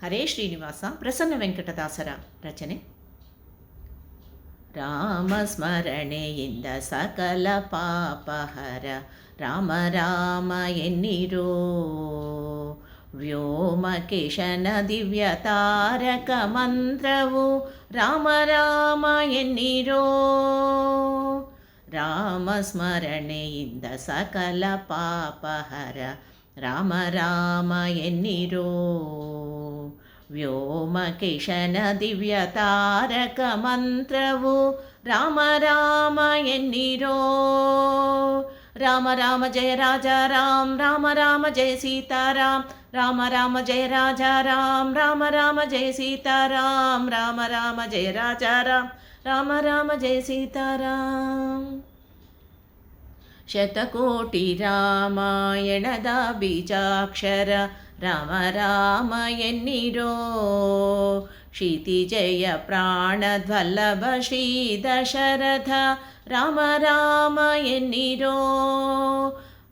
ಹರೇ ಶ್ರೀನಿವಾಸ ಪ್ರಸನ್ನ ವೆಂಕಟದಾಸರ ರಚನೆ. ರಾಮ ಸ್ಮರಣೆಯಿಂದ ಸಕಲ ಪಾಪಹರ, ರಾಮ ರಾಮ ಎನ್ನಿರೋ. ವ್ಯೋಮಕೇಶನ ದಿವ್ಯ ತಾರಕ ಮಂತ್ರವು, ರಾಮ ರಾಮ ಎನ್ನಿರೋ. ರಾಮ ಸ್ಮರಣೆಯಿಂದ ಸಕಲ ಪಾಪಹರ, ರಾಮ ರಾಮ ಎನ್ನಿರೋ. ವ್ಯೋಮಕೇಶನ ದಿವ್ಯ ತಾರಕ ಮಂತ್ರವು, ರಾಮ ರಾಮ ಎನ್ನಿರೋ. ರಾಮ ರಾಮ ಜಯ ರಾಜ ರಾಮ್, ರಾಮ ರಾಮ ಜಯ ಸೀತಾರಾಮ್. ರಾಮ ರಾಮ ಜಯ ರಾಜ ರಾಮ್, ರಾಮ ರಾಮ ಜಯ ಸೀತಾರಾಮ್. ರಾಮ ರಾಮ ಜಯ ರಾಜ ರಾಮ್, ರಾಮ ರಾಮ ಜಯ ಸೀತಾರಾಮ್. ಶತಕೋಟಿ ರಾಮಾಯಣದ ಬೀಜಾಕ್ಷರ, ರಾಮ ರಾಮ ಎನ್ನಿರೋ. ಕ್ಷಿತಿಜಯ ಪ್ರಾಣದ್ವಲ್ಲಭ ಶ್ರೀ ದಶರಥ, ರಾಮ ರಾಮ ಎನ್ನಿರೋ.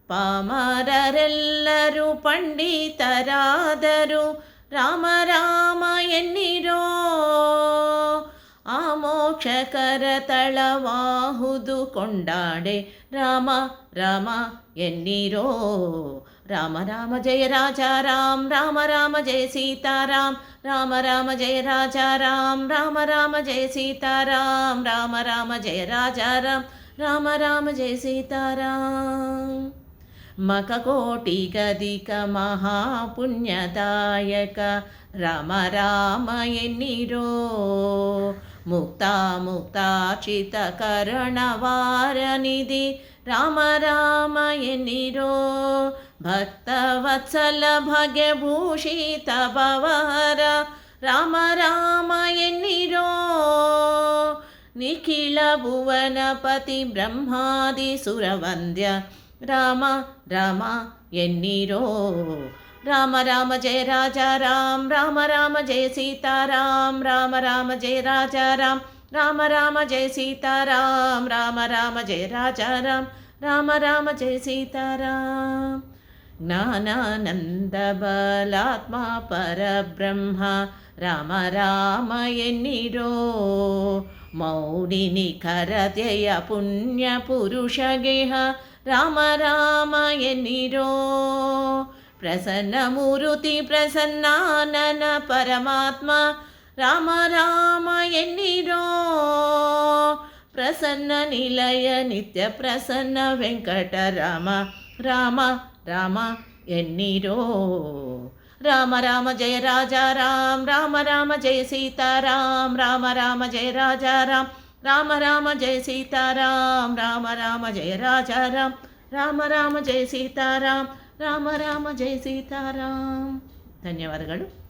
ಪಾಮರರೆಲ್ಲರೂ ಪಂಡಿತರಾದರು, ರಾಮ ರಾಮ ಎನ್ನಿರೋ. ಆ ಮೋಕ್ಷಕರ ತಳವಾಹುದು ಕೊಂಡಾಡೆ, ರಾಮ ರಾಮ ಎನ್ನಿರೋ. ರಾಮ ರಾಮ ಜಯ ರಾಜ ರಾಮ್, ರಾಮ ರಾಮ ಜಯ ಸೀತಾರಾಮ್. ರಾಮ ರಾಮ ಜಯ ರಾಜ ರಾಮ್, ರಾಮ ರಾಮ ಜಯ ಸೀತಾರಾಮ್. ರಾಮ ರಾಮ ಜಯ ರಾಜ ರಾಮ್, ರಾಮ ರಾಮ ಜಯ ಸೀತಾರಾಮ್. ಮಖಕೋಟಿ ಗದಿಕ ಮಹಾಪುಣ್ಯದಾಯಕ, ರಾಮ ರಾಮ ಎನ್ನಿರೋ. ಮುಕ್ತಾಚಿತ ಕರುಣವಾರನಿಧಿ, ರಾಮ ರಾಮ ಎನ್ನಿರೋ. ಭಕ್ತವತ್ಸಲ ಭಾಗ್ಯಭೂಷಿತ ಭವಹರ, ರಾಮ ರಾಮ ಎನ್ನಿರೋ. ನಿಖಿಲ ಭುವನಪತಿ ಬ್ರಹ್ಮಾದಿ ಸುರವಂದ್ಯ, ರಾಮ ರಾಮ ಎನ್ನಿರೋ. ರಾಮ ರಾಮ ಜಯ ರಾಜ ರಾಮ್, ರಾಮ ರಾಮ ಜಯ ಸೀತಾರಾಮ್. ರಾಮ ರಾಮ ಜಯ ರಾಜ ರಾಮ್, ರಾಮ ರಾಮ ಜಯ ಸೀತಾರಾಮ್. ರಾಮ ರಾಮ ಜಯ ರಾಜ ರಾಮ್, ರಾಮ ರಾಮ ಜಯ ಸೀತಾರಾಮ್. ಜ್ಞಾನಾನಂದ ಬಲಾತ್ಮ ಪರಬ್ರಹ್ಮ, ರಾಮ ರಾಮ ಎನ್ನಿರೋ. ಮೌಢಿನಿ ಖರತೆಯ ಪುಣ್ಯ ಪುರುಷ ಗೇಹ, ರಾಮ ರಾಮ ಎನ್ನಿರೋ. ಪ್ರಸನ್ನ ಮೂರುತಿ ಪ್ರಸನ್ನಾನನ ಪರಮಾತ್ಮ, ರಾಮ ರಾಮ ಎನ್ನಿರೋ. ಪ್ರಸನ್ನ ನಿಲಯ ನಿತ್ಯ ಪ್ರಸನ್ನ ವೆಂಕಟರಾಮ, ರಾಮ ರಾಮ ಎನ್ನಿರೋ. ರಾಮ ರಾಮ ಜಯ ರಾಜ ರಾಮ್, ರಾಮ ರಾಮ ಜಯ ಸೀತಾರಾಮ್. ರಾಮ ರಾಮ ಜಯ ರಾಜ ರಾಮ್, ರಾಮ ರಾಮ ಜಯ ಸೀತಾರಾಮ್. ರಾಮ ರಾಮ ಜಯ ರಾಜ ರಾಮ್, ರಾಮ ರಾಮ ಜಯ ಸೀತಾರಾಮ್. ರಾಮ ರಾಮ ಜಯ ಸೀತಾರಾಮ್. ಧನ್ಯವಾದಗಳು.